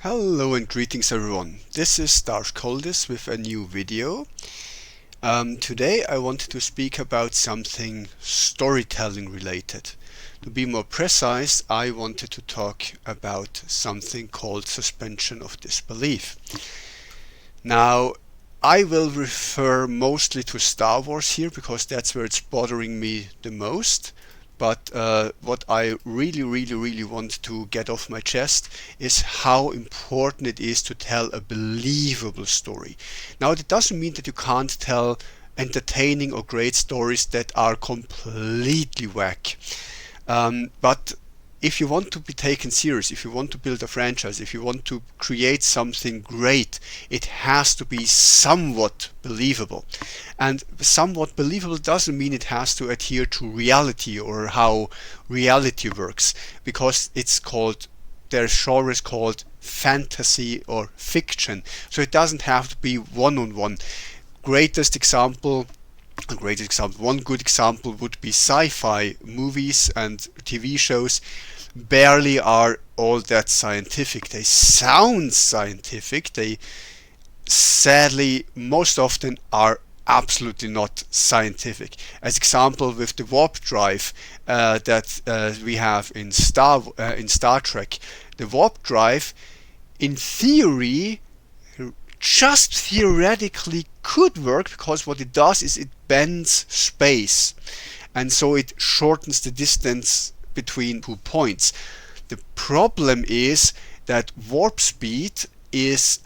Hello and greetings everyone. This is Darsh Koldis with a new video. Today I wanted to speak about something storytelling related. To be more precise, I wanted to talk about something called suspension of disbelief. Now, I will refer mostly to Star Wars here because that's where it's bothering me the most. But what I really want to get off my chest is how important it is to tell a believable story. Now, that doesn't mean that you can't tell entertaining or great stories that are completely whack. But if you want to be taken serious, if you want to build a franchise, if you want to create something great, it has to be somewhat believable. And somewhat believable doesn't mean it has to adhere to reality or how reality works, because their genre is called fantasy or fiction. So it doesn't have to be one-on-one. Greatest example One good example would be sci-fi movies and TV shows barely are all that scientific. They sound scientific. They sadly most often are absolutely not scientific. As example, with the warp drive that we have in Star Trek, the warp drive, in theory, just theoretically could work, because what it does is it bends space, and so it shortens the distance between 2 points. The problem is that warp speed is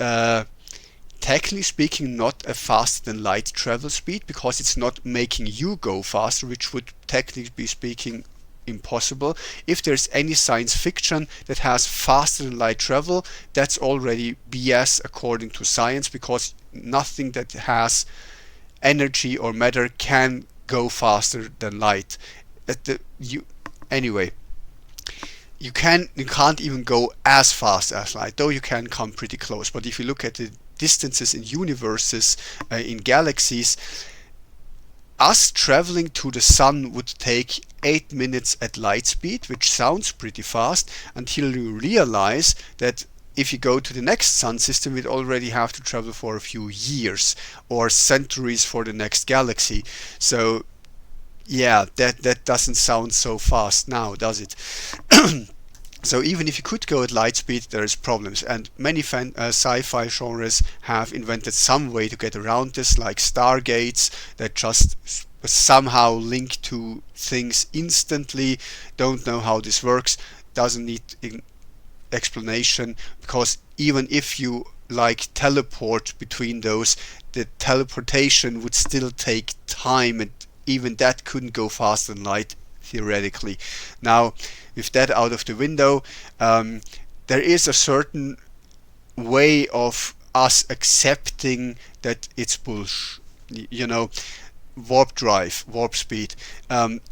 technically speaking not a faster than light travel speed, because it's not making you go faster, which would technically speaking impossible. If there's any science fiction that has faster than light travel, that's already BS according to science, because nothing that has energy or matter can go faster than light. Anyway, you can't even go as fast as light, though you can come pretty close. But if you look at the distances in universes, in galaxies, us traveling to the sun would take 8 minutes at light speed, which sounds pretty fast, until you realize that if you go to the next sun system, we'd already have to travel for a few years or centuries for the next galaxy. So yeah, that doesn't sound so fast now, does it? So even if you could go at light speed, there's problems, and many sci-fi genres have invented some way to get around this, like stargates that just somehow link to things instantly. Don't know how this works, doesn't need explanation, because even if you teleport between those, the teleportation would still take time, and even that couldn't go faster than light theoretically. Now, with that out of the window, there is a certain way of us accepting that it's bullshit. Warp drive, warp speed.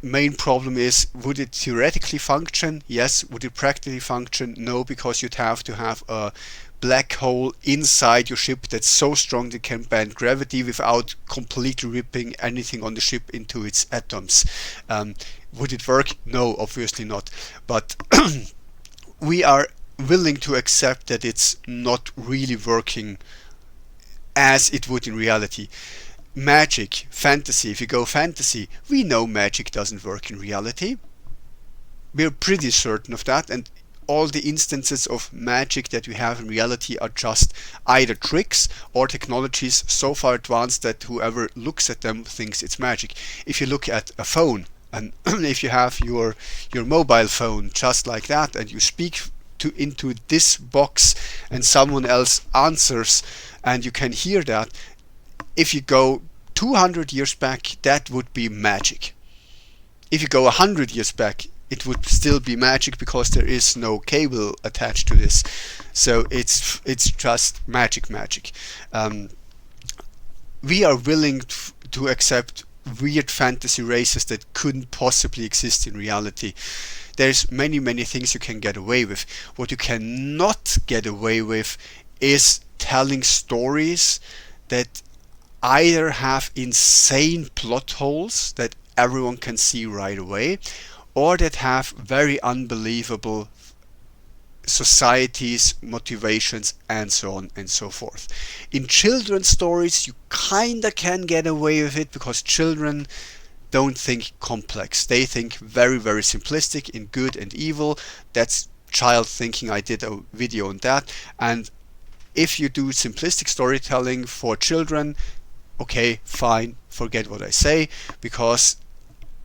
Main problem is, would it theoretically function? Yes. Would it practically function? No, because you'd have to have a black hole inside your ship that's so strong that it can bend gravity without completely ripping anything on the ship into its atoms. Would it work? No, obviously not. But we are willing to accept that it's not really working as it would in reality. Magic, fantasy, if you go fantasy, we know magic doesn't work in reality. We're pretty certain of that, and all the instances of magic that we have in reality are just either tricks or technologies so far advanced that whoever looks at them thinks it's magic. If you look at a phone, and if you have your mobile phone just like that, and you speak into this box and someone else answers and you can hear that, if you go 200 years back, that would be magic. If you go 100 years back, it would still be magic, because there is no cable attached to this. So it's just magic. We are willing to accept weird fantasy races that couldn't possibly exist in reality. There's many things you can get away with. What you cannot get away with is telling stories that either have insane plot holes that everyone can see right away, or that have very unbelievable societies, motivations, and so on and so forth. In children's stories, you kinda can get away with it because children don't think complex. They think very, very simplistic in good and evil. That's child thinking. I did a video on that. And if you do simplistic storytelling for children, okay, fine, forget what I say, because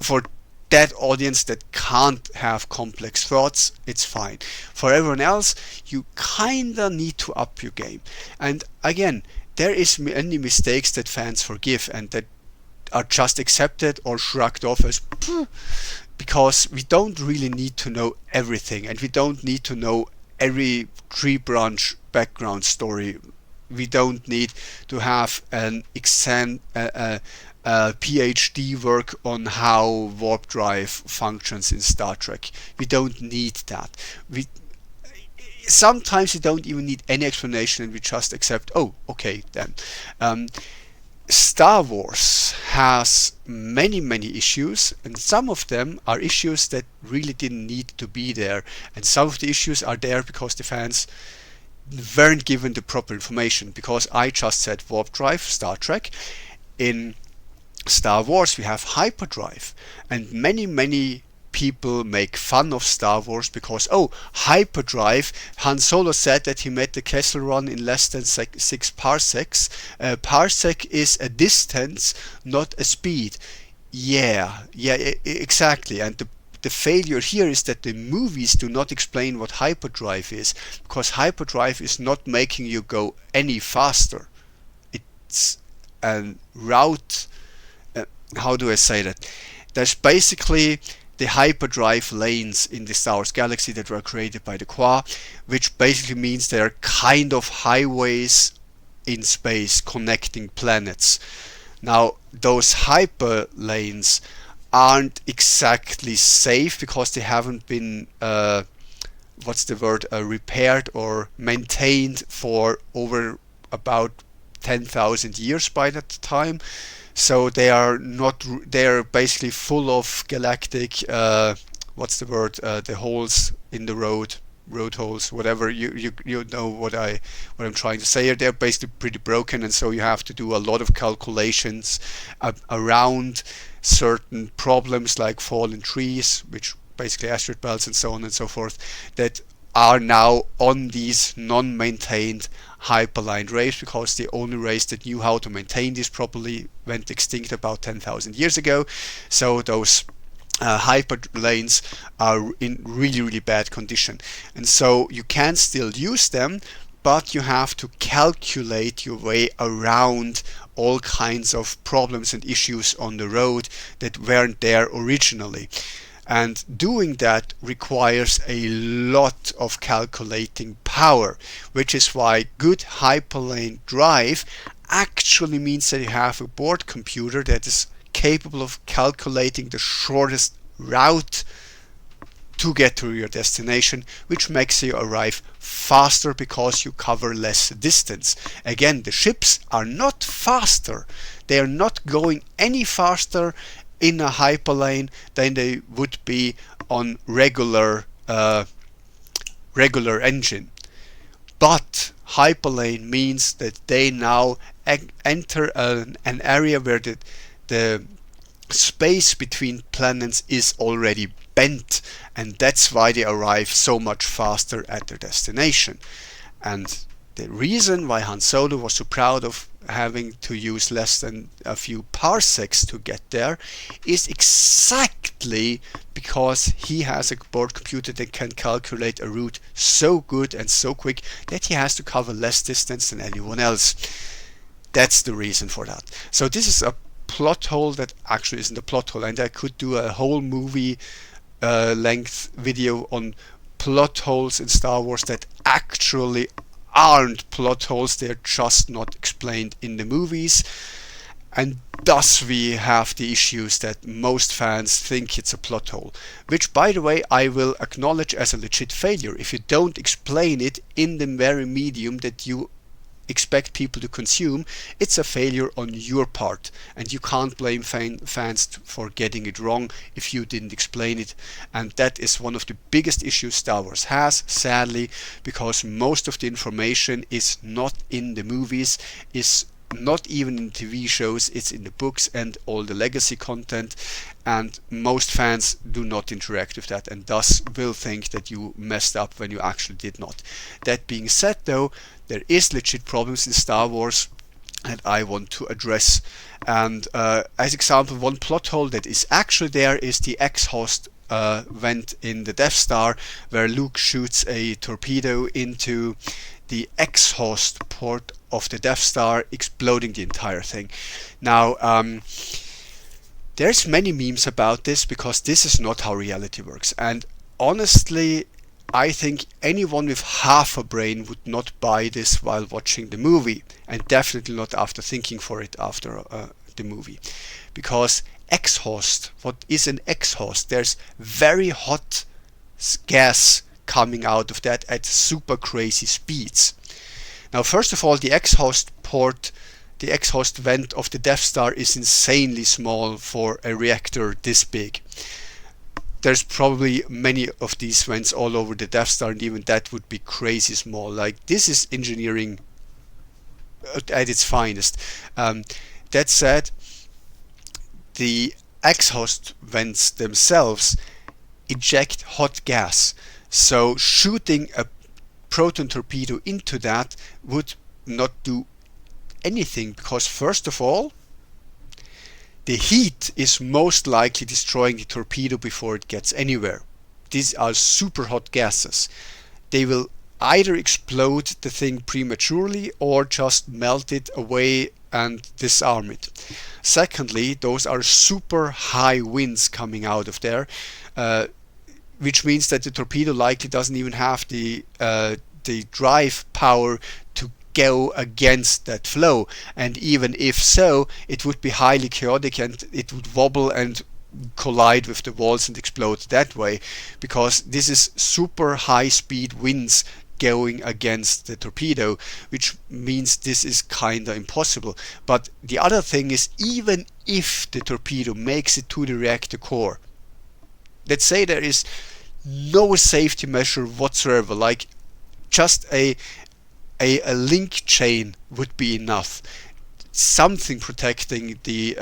for that audience that can't have complex thoughts, it's fine. For everyone else, you kinda need to up your game. And again, there is many mistakes that fans forgive and that are just accepted or shrugged off as because we don't really need to know everything, and we don't need to know every tree branch background story. We don't need to have an exam, PhD work on how warp drive functions in Star Trek. We don't need that. We sometimes we don't even need any explanation, and we just accept. Oh, okay then. Star Wars has many, many issues, and some of them are issues that really didn't need to be there, and some of the issues are there because the fans weren't given the proper information. Because I just said warp drive, Star Trek. In Star Wars we have hyperdrive, and many, many people make fun of Star Wars because, oh, hyperdrive, Han Solo said that he made the Kessel Run in less than 6 parsecs. Parsec is a distance, not a speed. Yeah, exactly. And the failure here is that the movies do not explain what hyperdrive is, because hyperdrive is not making you go any faster. It's a route. How do I say that? There's basically the hyperdrive lanes in the Star Wars galaxy that were created by the Qua, which basically means they're kind of highways in space connecting planets. Now, those hyper lanes aren't exactly safe because they haven't been repaired or maintained for over about 10,000 years by that time. So they are not. They are basically full of galactic. The holes in the road holes, whatever. You know what I'm trying to say here. They're basically pretty broken, and so you have to do a lot of calculations around certain problems like fallen trees, which basically asteroid belts and so on and so forth, that are now on these non-maintained hyperlined rays, because the only rays that knew how to maintain this properly went extinct about 10,000 years ago. So those hyper lanes are in really, really bad condition, and so you can still use them, but you have to calculate your way around all kinds of problems and issues on the road that weren't there originally. And doing that requires a lot of calculating power, which is why good hyperlane drive actually means that you have a board computer that is capable of calculating the shortest route to get to your destination, which makes you arrive faster because you cover less distance. Again, the ships are not faster. They are not going any faster in a hyperlane than they would be on regular engine. But hyperlane means that they now enter an area where the space between planets is already bent, and that's why they arrive so much faster at their destination. And the reason why Han Solo was so proud of having to use less than a few parsecs to get there is exactly because he has a board computer that can calculate a route so good and so quick that he has to cover less distance than anyone else. That's the reason for that. So this is a plot hole that actually isn't a plot hole, and I could do a whole movie length video on plot holes in Star Wars that actually aren't plot holes. They're just not explained in the movies, and thus we have the issues that most fans think it's a plot hole, which, by the way, I will acknowledge as a legit failure if you don't explain it in the very medium that you expect people to consume, it's a failure on your part, and you can't blame fans for getting it wrong if you didn't explain it. And that is one of the biggest issues Star Wars has, sadly, because most of the information is not in the movies, is not even in TV shows, it's in the books and all the legacy content, and most fans do not interact with that and thus will think that you messed up when you actually did not. That being said though, there is legit problems in Star Wars that I want to address, and as example, one plot hole that is actually there is the exhaust vent in the Death Star, where Luke shoots a torpedo into the exhaust port of the Death Star, exploding the entire thing. Now, there's many memes about this because this is not how reality works, and honestly, I think anyone with half a brain would not buy this while watching the movie, and definitely not after thinking for it after the movie. Because exhaust, what is an exhaust? There's very hot gas coming out of that at super crazy speeds. Now, first of all, the exhaust vent of the Death Star is insanely small for a reactor this big. There's probably many of these vents all over the Death Star, and even that would be crazy small. Like, this is engineering at its finest. That said, the exhaust vents themselves eject hot gas, so shooting a proton torpedo into that would not do anything, because first of all, the heat is most likely destroying the torpedo before it gets anywhere. These are super hot gases. They will either explode the thing prematurely or just melt it away and disarm it. Secondly, those are super high winds coming out of there, which means that the torpedo likely doesn't even have the drive power to go against that flow, and even if so, it would be highly chaotic and it would wobble and collide with the walls and explode that way, because this is super high speed winds going against the torpedo, which means this is kinda impossible. But the other thing is, even if the torpedo makes it to the reactor core, let's say there is no safety measure whatsoever, like just a link chain would be enough. Something protecting the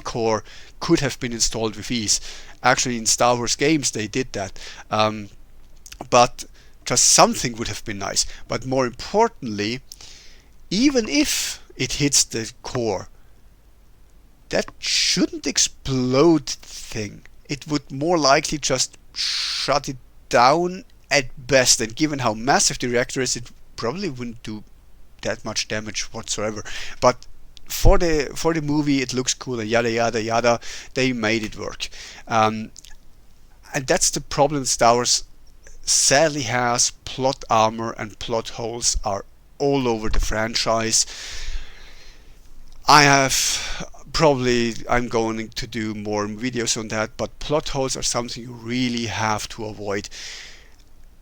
core could have been installed with ease. Actually, in Star Wars games they did that, but just something would have been nice. But more importantly, even if it hits the core, that shouldn't explode the thing. It would more likely just shut it down at best, and given how massive the reactor is, it probably wouldn't do that much damage whatsoever. But for the movie, it looks cool and yada yada yada. They made it work, and that's the problem Star Wars sadly has. Plot armor and plot holes are all over the franchise. I'm going to do more videos on that, but plot holes are something you really have to avoid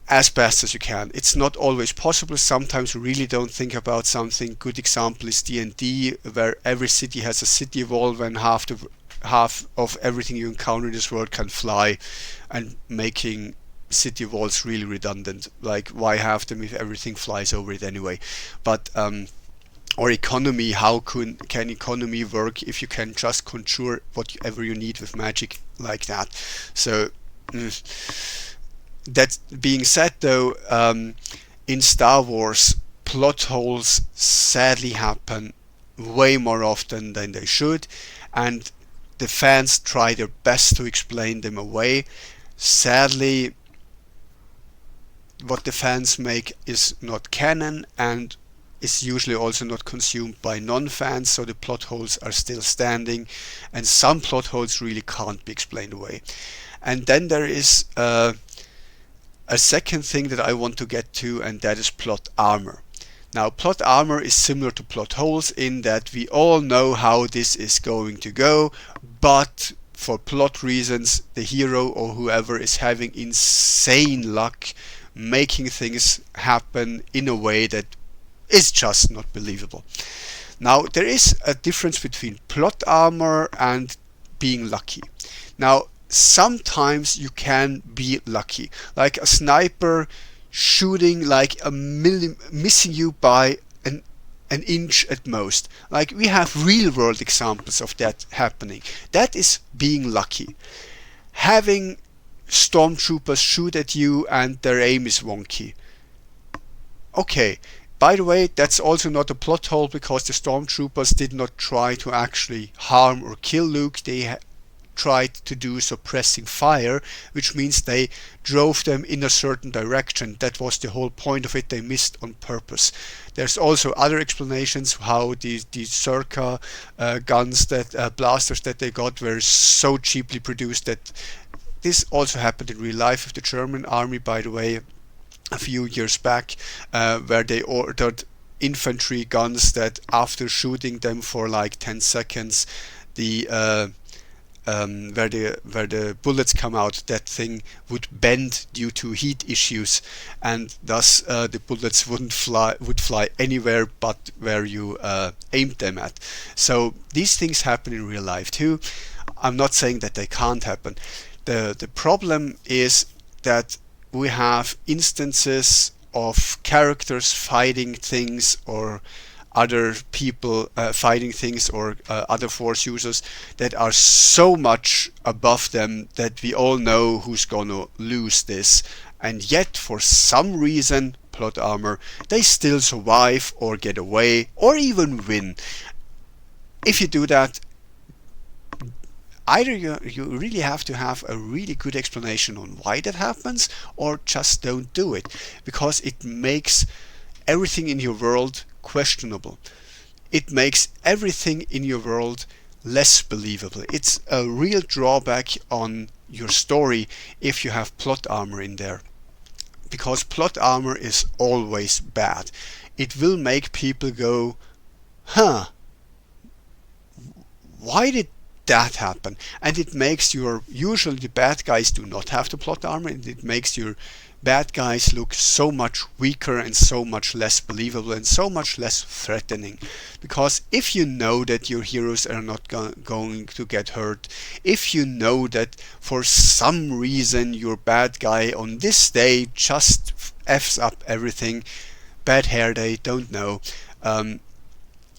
as best as you can. It's not always possible. Sometimes you really don't think about something. Good example is D&D, where every city has a city wall when half of everything you encounter in this world can fly, and making city walls really redundant. Like, why have them if everything flies over it anyway? But or economy, how can economy work if you can just conjure whatever you need with magic like that? So that being said though, in Star Wars, plot holes sadly happen way more often than they should, and the fans try their best to explain them away. Sadly, what the fans make is not canon and is usually also not consumed by non-fans, so the plot holes are still standing, and some plot holes really can't be explained away. And then there is a second thing that I want to get to, and that is plot armor. Now, plot armor is similar to plot holes in that we all know how this is going to go, but for plot reasons, the hero or whoever is having insane luck making things happen in a way that is just not believable. Now, there is a difference between plot armor and being lucky. Now, sometimes you can be lucky, like a sniper shooting like missing you by an inch at most. Like, we have real world examples of that happening. That is being lucky. Having stormtroopers shoot at you and their aim is wonky. Okay, by the way, that's also not a plot hole, because the stormtroopers did not try to actually harm or kill Luke. They tried to do suppressing fire, which means they drove them in a certain direction. That was the whole point of it. They missed on purpose. There's also other explanations how the circa guns, that blasters that they got, were so cheaply produced that this also happened in real life with the German army, by the way, a few years back, where they ordered infantry guns that after shooting them for like 10 seconds, the where the bullets come out, that thing would bend due to heat issues, and thus the bullets would fly anywhere but where you aimed them at. So these things happen in real life too. I'm not saying that they can't happen. The problem is that we have instances of characters fighting things, or other people fighting things, or other force users that are so much above them that we all know who's gonna lose this, and yet for some reason, plot armor, they still survive or get away or even win. If you do that, either you really have to have a really good explanation on why that happens, or just don't do it, because it makes everything in your world questionable. It makes everything in your world less believable. It's a real drawback on your story if you have plot armor in there, because plot armor is always bad. It will make people go, huh, why did that happen? And it makes usually the bad guys do not have the plot armor, and it makes your bad guys look so much weaker and so much less believable and so much less threatening. Because if you know that your heroes are not going to get hurt, if you know that for some reason your bad guy on this day just f's up everything, bad hair day, don't know,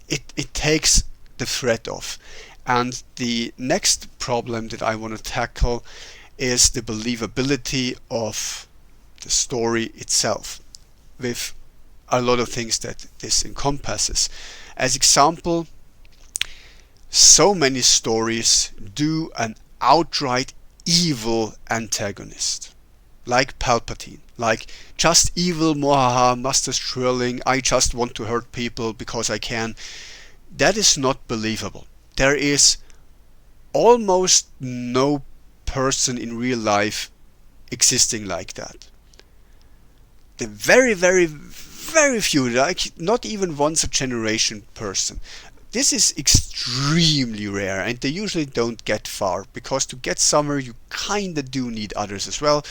it takes the threat off. And the next problem that I want to tackle is the believability of the story itself, with a lot of things that this encompasses. As example, so many stories do an outright evil antagonist, like Palpatine, like just evil, mohaha, master Sterling, I just want to hurt people because I can. That is not believable. There is almost no person in real life existing like that. The very, very, very few, like not even once a generation person. This is extremely rare, and they usually don't get far, because to get somewhere you kinda do need others as well,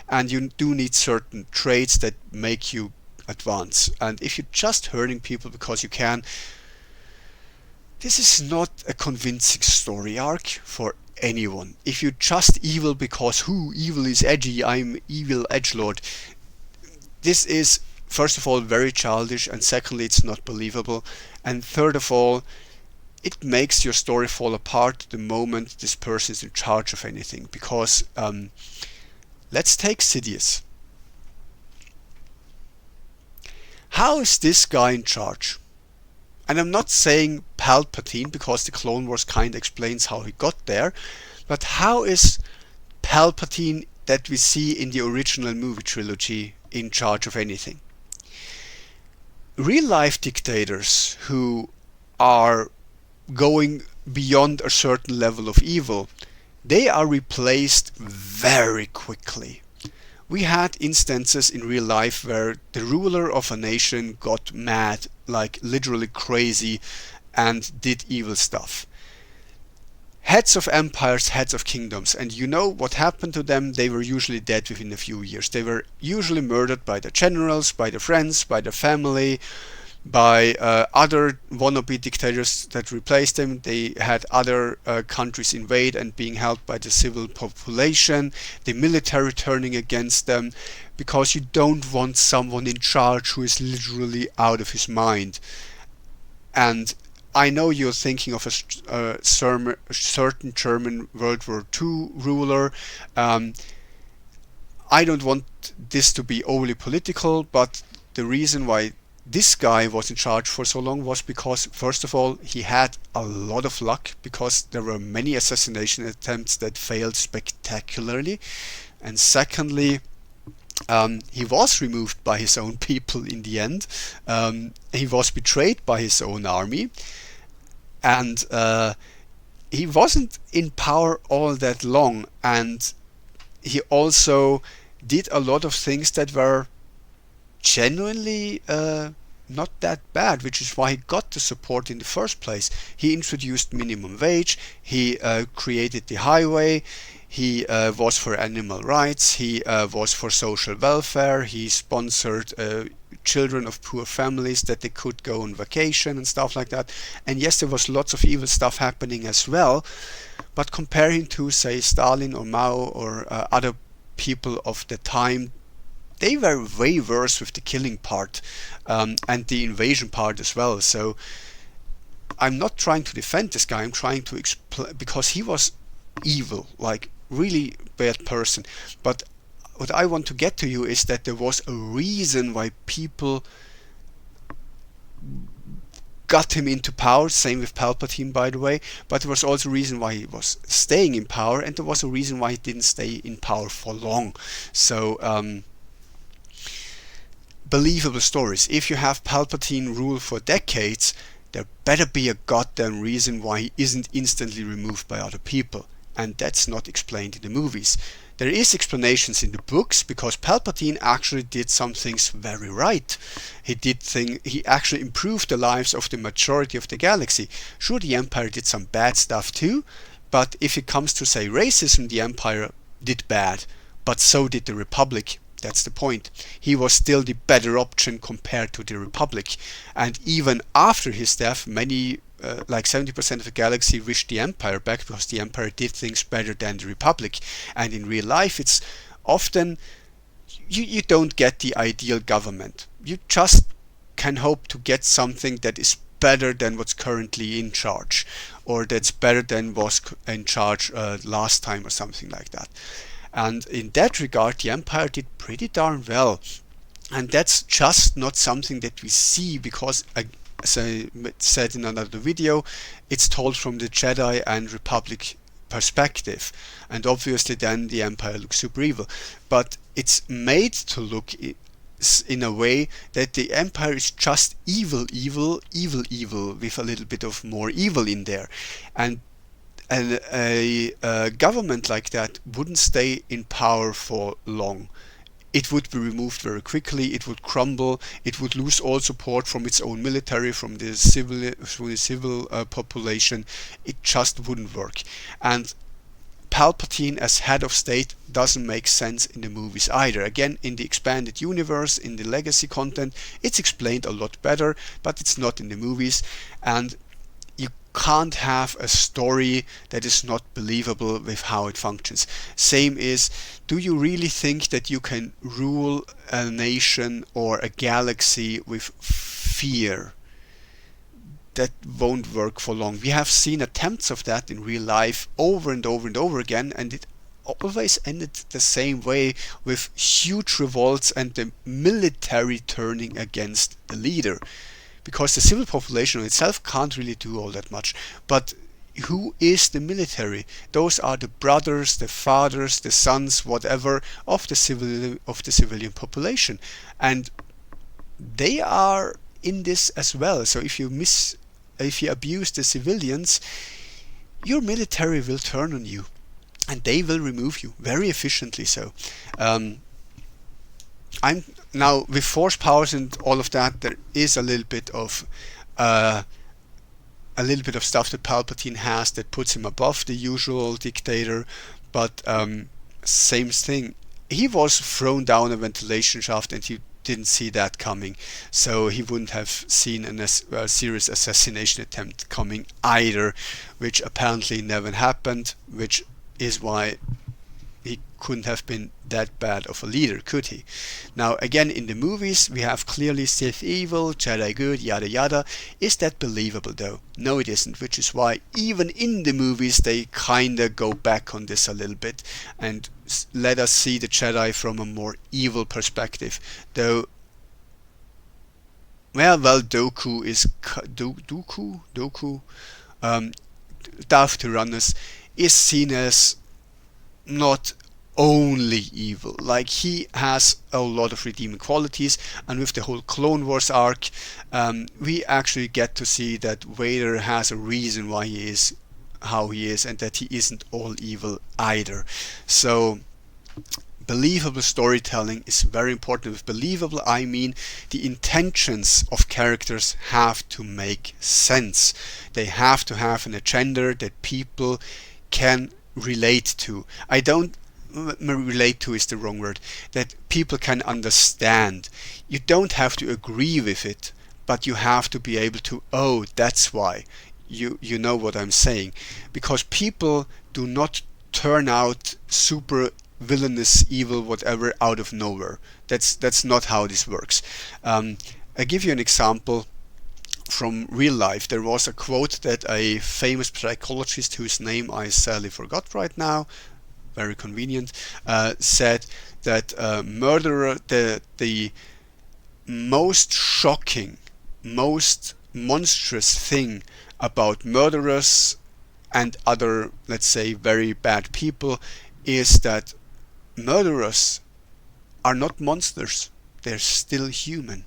and you do need certain traits that make you advance. And if you're just hurting people because you can, this is not a convincing story arc for anyone. If you're just evil because evil is edgy, I'm evil edgelord, this is, first of all, very childish, and secondly, it's not believable, and third of all, it makes your story fall apart the moment this person is in charge of anything. Because let's take Sidious. How is this guy in charge? And I'm not saying Palpatine, because the Clone Wars kind of explains how he got there, but how is Palpatine that we see in the original movie trilogy in charge of anything? Real life dictators who are going beyond a certain level of evil, they are replaced very quickly. We had instances in real life where the ruler of a nation got mad, like literally crazy, and did evil stuff. Heads of empires, heads of kingdoms, and you know what happened to them? They were usually dead within a few years. They were usually murdered by their generals, by their friends, by their family, by other wannabe dictators that replaced him. They had other countries invade and being helped by the civil population, the military turning against them, because you don't want someone in charge who is literally out of his mind. And I know you're thinking of a certain German World War II ruler. Um, I don't want this to be overly political, but the reason why this guy was in charge for so long was because, first of all, he had a lot of luck because there were many assassination attempts that failed spectacularly. And secondly, he was removed by his own people in the end. He was betrayed by his own army. And he wasn't in power all that long. And he also did a lot of things that were genuinely not that bad, which is why he got the support in the first place. He introduced minimum wage, he created the highway, he was for animal rights, he was for social welfare, he sponsored children of poor families that they could go on vacation and stuff like that. And yes, there was lots of evil stuff happening as well, but comparing to, say, Stalin or Mao or other people of the time, they were way worse with the killing part and the invasion part as well. So I'm not trying to defend this guy. I'm trying to explain, because he was evil, like really bad person. But what I want to get to you is that there was a reason why people got him into power. Same with Palpatine, by the way. But there was also a reason why he was staying in power, and there was a reason why he didn't stay in power for long. So believable stories. If you have Palpatine rule for decades, there better be a goddamn reason why he isn't instantly removed by other people. And that's not explained in the movies. There is explanations in the books, because Palpatine actually did some things very right. He actually improved the lives of the majority of the galaxy. Sure, the Empire did some bad stuff too, but if it comes to, say, racism, the Empire did bad, but so did the Republic. That's the point. He was still the better option compared to the Republic. And even after his death, many, like 70% of the galaxy, wished the Empire back, because the Empire did things better than the Republic. And in real life, it's often, you don't get the ideal government. You just can hope to get something that is better than what's currently in charge, or that's better than was in charge last time, or something like that. And in that regard, the Empire did pretty darn well. And that's just not something that we see, because, as I said in another video, it's told from the Jedi and Republic perspective. And obviously then the Empire looks super evil. But it's made to look in a way that the Empire is just evil, with a little bit of more evil in there. And a government like that wouldn't stay in power for long. It would be removed very quickly, it would crumble, it would lose all support from its own military, from the civil population. It just wouldn't work. And Palpatine as head of state doesn't make sense in the movies either. Again, in the expanded universe, in the legacy content, it's explained a lot better, but it's not in the movies. And you can't have a story that is not believable with how it functions. Same is, do you really think that you can rule a nation or a galaxy with fear? That won't work for long. We have seen attempts of that in real life over and over and over again, and it always ended the same way, with huge revolts and the military turning against the leader. Because the civil population itself can't really do all that much. But who is the military? Those are the brothers, the fathers, the sons, whatever, of the civilian population. And they are in this as well. So if you abuse the civilians, your military will turn on you. And they will remove you very efficiently. So I'm now, with force powers and all of that, there is a little bit of stuff that Palpatine has that puts him above the usual dictator. But same thing, he was thrown down a ventilation shaft and he didn't see that coming, so he wouldn't have seen a serious assassination attempt coming either, which apparently never happened, which is why he couldn't have been that bad of a leader, could he? Now, again, in the movies, we have clearly Sith evil, Jedi good, yada yada. Is that believable though? No, it isn't, which is why even in the movies they kinda go back on this a little bit and let us see the Jedi from a more evil perspective. Though, well, Doku is Doku, Darth Tyrannus is seen as not only evil. Like, he has a lot of redeeming qualities, and with the whole Clone Wars arc, we actually get to see that Vader has a reason why he is how he is, and that he isn't all evil either. So believable storytelling is very important. With believable, I mean the intentions of characters have to make sense. They have to have an agenda that people can relate to. I don't relate to is the wrong word. That people can understand. You don't have to agree with it, but you have to be able to, oh, that's why. You know what I'm saying. Because people do not turn out super villainous, evil, whatever, out of nowhere. That's not how this works. I give you an example from real life. There was a quote that a famous psychologist, whose name I sadly forgot right now, very convenient, said that murderer, the most shocking, most monstrous thing about murderers and other, let's say, very bad people is that murderers are not monsters. They're still human.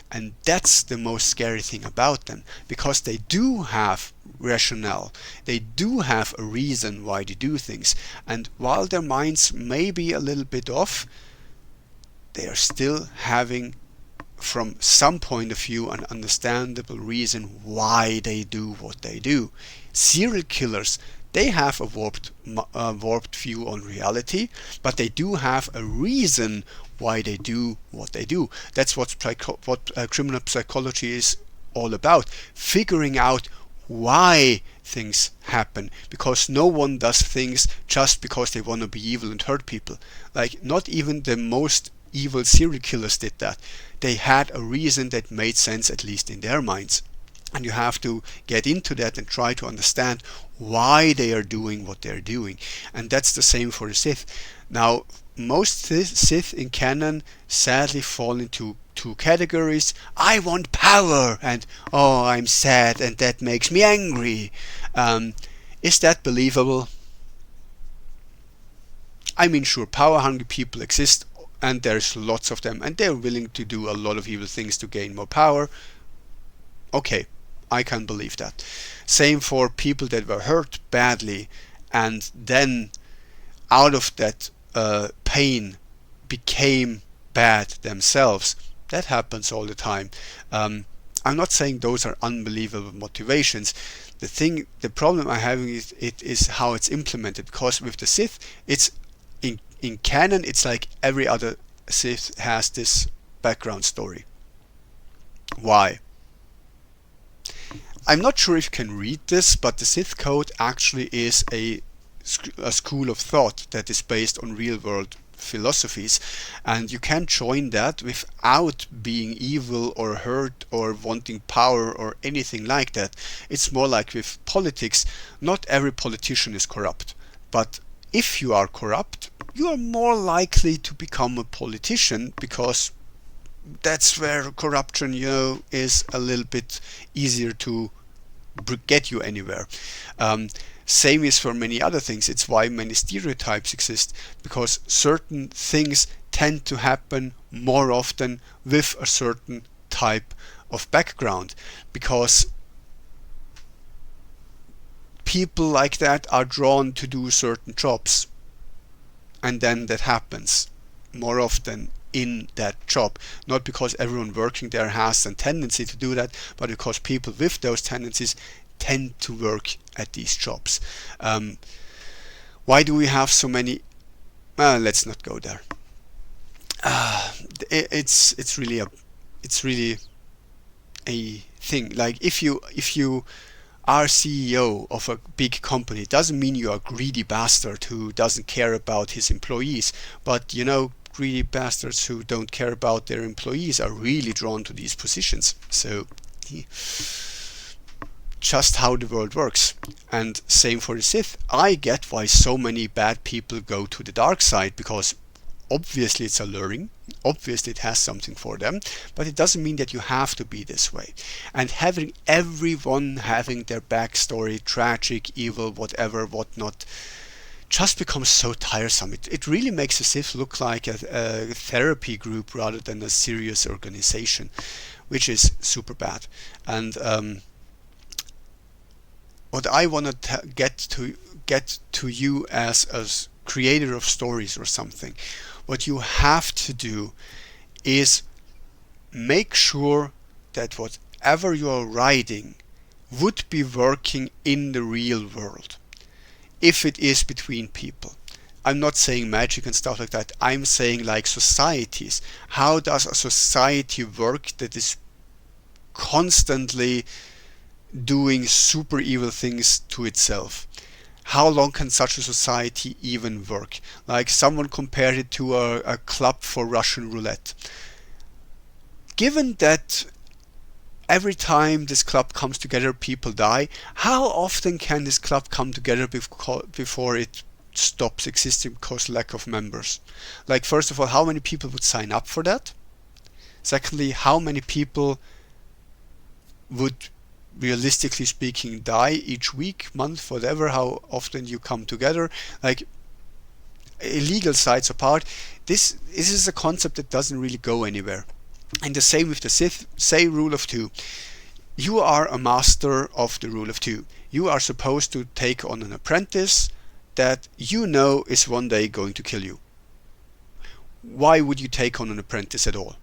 And that's the most scary thing about them, because they do have rationale. They do have a reason why they do things. And while their minds may be a little bit off, they are still having, from some point of view, an understandable reason why they do what they do. Serial killers, they have a warped view on reality, but they do have a reason why they do what they do. That's what criminal psychology is all about, figuring out why things happen, because no one does things just because they want to be evil and hurt people. Like, not even the most evil serial killers did that. They had a reason that made sense, at least in their minds. And you have to get into that and try to understand why they are doing what they're doing. And that's the same for the Sith. Now, most Sith in canon sadly fall into two categories. I want power, and oh, I'm sad and that makes me angry. Is that believable? I mean, sure, power-hungry people exist, and there's lots of them, and they're willing to do a lot of evil things to gain more power. Okay, I can believe that. Same for people that were hurt badly, and then out of that pain became bad themselves. That happens all the time. I'm not saying those are unbelievable motivations. The problem I'm having is how it's implemented. Because with the Sith, it's in canon, it's like every other Sith has this background story. Why? I'm not sure if you can read this, but the Sith Code actually is a school of thought that is based on real world philosophies, and you can join that without being evil or hurt or wanting power or anything like that. It's more like with politics. Not every politician is corrupt, but if you are corrupt, you are more likely to become a politician, because that's where corruption, is a little bit easier to get you anywhere. Same is for many other things. It's why many stereotypes exist, because certain things tend to happen more often with a certain type of background, because people like that are drawn to do certain jobs, and then that happens more often in that job, not because everyone working there has a tendency to do that, but because people with those tendencies tend to work at these jobs. Why do we have so many? Let's not go there. uh, it's really a it's really a thing. Like if you are CEO of a big company, it doesn't mean you're a greedy bastard who doesn't care about his employees. But greedy bastards who don't care about their employees are really drawn to these positions. So just how the world works. And same for the Sith. I get why so many bad people go to the dark side, because obviously it's alluring, obviously it has something for them, but it doesn't mean that you have to be this way. And having everyone having their backstory, tragic, evil, whatever, whatnot, just becomes so tiresome. It really makes the Sith look like a therapy group rather than a serious organization, which is super bad. And what I want to get to you as a creator of stories or something, what you have to do is make sure that whatever you are writing would be working in the real world, if it is between people. I'm not saying magic and stuff like that. I'm saying like societies. How does a society work that is constantly doing super evil things to itself? How long can such a society even work? Like someone compared it to a club for Russian roulette. Given that every time this club comes together people die, how often can this club come together before it stops existing because lack of members? Like, first of all, how many people would sign up for that? Secondly, how many people would, realistically speaking, die each week, month, whatever, how often you come together? Like, illegal sides apart, this is a concept that doesn't really go anywhere. And the same with the Sith. Say rule of two. You are a master of the rule of two. You are supposed to take on an apprentice that you know is one day going to kill you. Why would you take on an apprentice at all?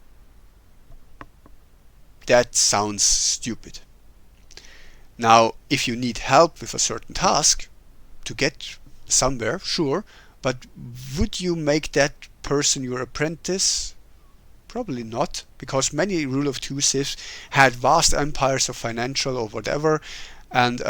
That sounds stupid. Now, if you need help with a certain task to get somewhere, sure, but would you make that person your apprentice? Probably not, because many rule of two Siths had vast empires of financial or whatever, and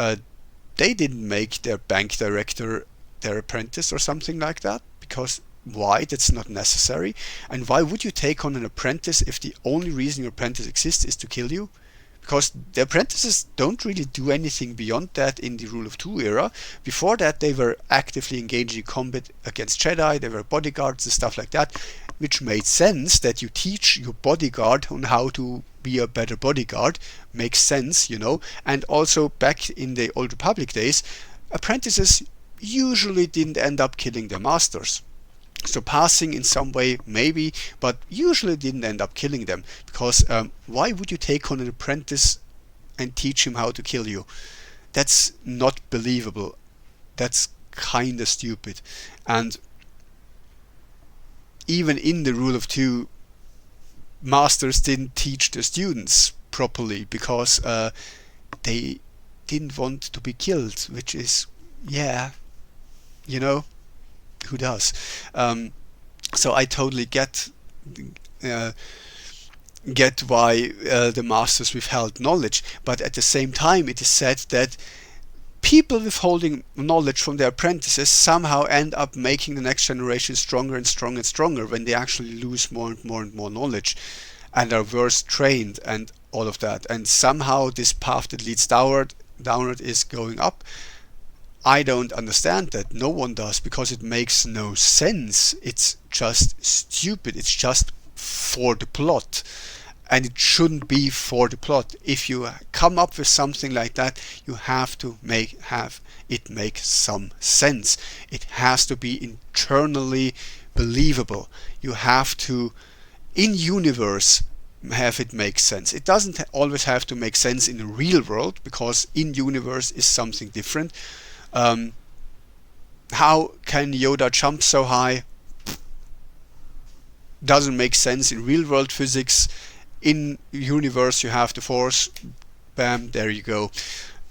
they didn't make their bank director their apprentice or something like that, because why? That's not necessary. And why would you take on an apprentice if the only reason your apprentice exists is to kill you? Because the apprentices don't really do anything beyond that in the Rule of Two era. Before that, they were actively engaging in combat against Jedi, they were bodyguards and stuff like that, which made sense that you teach your bodyguard on how to be a better bodyguard. Makes sense, And also, back in the Old Republic days, apprentices usually didn't end up killing their masters. So passing in some way, maybe, but usually didn't end up killing them. Because why would you take on an apprentice and teach him how to kill you? That's not believable. That's kinda stupid. And even in the Rule of Two, masters didn't teach the students properly because they didn't want to be killed, which is, yeah, who does? So I totally uh, get why the masters withheld knowledge, but at the same time it is said that people withholding knowledge from their apprentices somehow end up making the next generation stronger and stronger and stronger when they actually lose more and more and more knowledge and are worse trained and all of that. And somehow this path that leads downward is going up. I don't understand that. No one does, because it makes no sense. It's just stupid. It's just for the plot. And it shouldn't be for the plot. If you come up with something like that, you have to have it make some sense. It has to be internally believable. You have to, in universe, have it make sense. It doesn't always have to make sense in the real world, because in universe is something different. How can Yoda jump so high? Doesn't make sense in real world physics. In universe you have the force. Bam, there you go.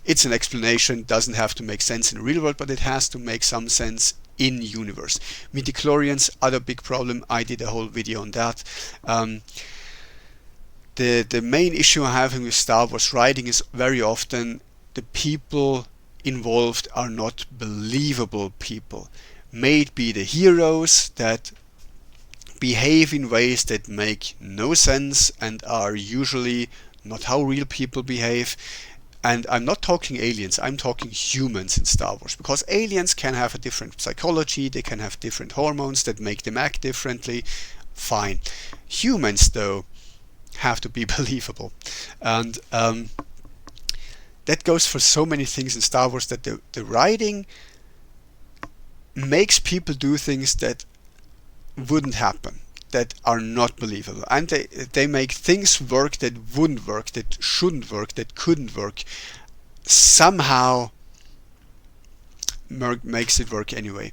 It's an explanation. Doesn't have to make sense in the real world, but it has to make some sense in universe. Midichlorians, other big problem. I did a whole video on that. The main issue I'm having with Star Wars writing is very often the people involved are not believable people. May it be the heroes that behave in ways that make no sense and are usually not how real people behave. And I'm not talking aliens, I'm talking humans in Star Wars, because aliens can have a different psychology, they can have different hormones that make them act differently. Fine. Humans, though, have to be believable. And that goes for so many things in Star Wars, that the writing makes people do things that wouldn't happen, that are not believable, and they make things work that wouldn't work, that shouldn't work, that couldn't work. Somehow makes it work anyway.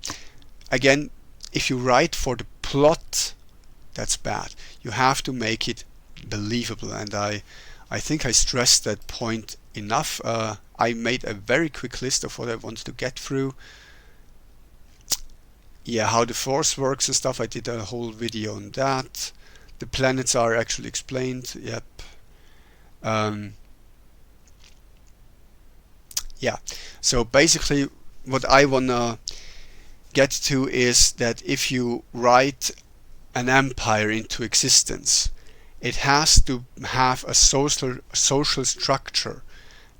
Again, if you write for the plot, that's bad. You have to make it believable, and I think I stressed that point enough. I made a very quick list of what I wanted to get through. Yeah, how the Force works and stuff, I did a whole video on that. The planets are actually explained, yep. Yeah, so basically what I wanna get to is that if you write an empire into existence, it has to have a social structure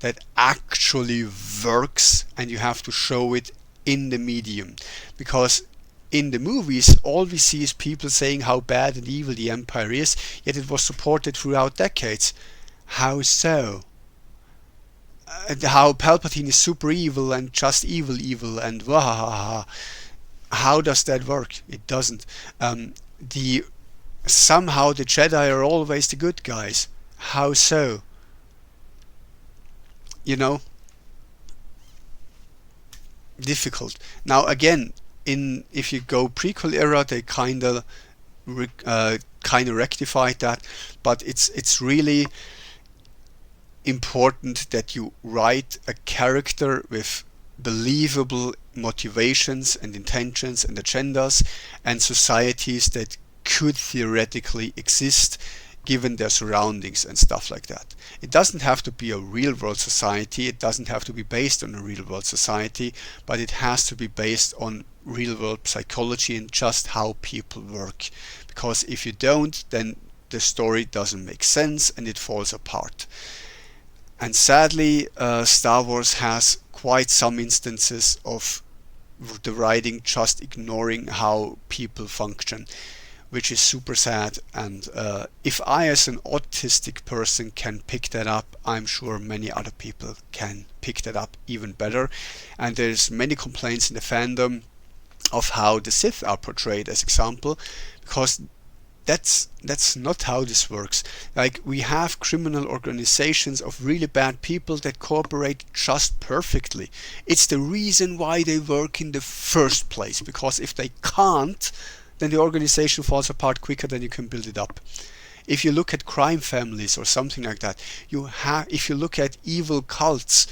that actually works, and you have to show it in the medium. Because in the movies, all we see is people saying how bad and evil the empire is, yet it was supported throughout decades. How so? How Palpatine is super evil and just evil and wahaha. How does that work? It doesn't. Somehow the Jedi are always the good guys. How so? You know? Difficult. Now again, if you go prequel era, they kind of rectified that, but it's really important that you write a character with believable motivations and intentions and agendas and societies that could theoretically exist given their surroundings and stuff like that. It doesn't have to be a real world society, it doesn't have to be based on a real world society, but it has to be based on real world psychology and just how people work. Because if you don't, then the story doesn't make sense and it falls apart. And sadly, Star Wars has quite some instances of the writing just ignoring how people function, which is super sad. And if I as an autistic person can pick that up, I'm sure many other people can pick that up even better. And there's many complaints in the fandom of how the Sith are portrayed as example, because that's not how this works. Like, we have criminal organizations of really bad people that cooperate just perfectly. It's the reason why they work in the first place, because if they can't, then the organization falls apart quicker than you can build it up. If you look at crime families or something like that, if you look at evil cults,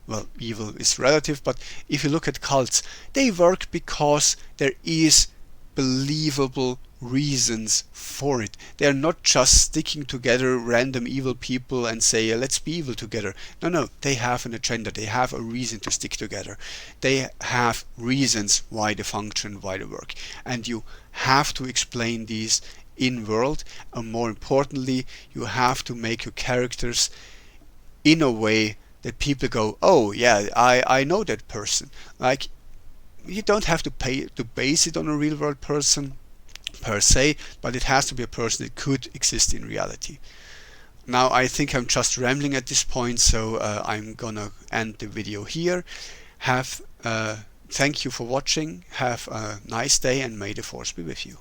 well, evil is relative, but if you look at cults, they work because there is believable reasons for it. They are not just sticking together random evil people and say, let's be evil together. No, they have an agenda. They have a reason to stick together. They have reasons why they function, why they work. And you have to explain these in world, and more importantly, you have to make your characters in a way that people go, oh yeah, I know that person. Like, you don't have to base it on a real world person per se, but it has to be a person that could exist in reality. Now I think I'm just rambling at this point, so I'm gonna end the video here. Thank you for watching, have a nice day, and may the Force be with you.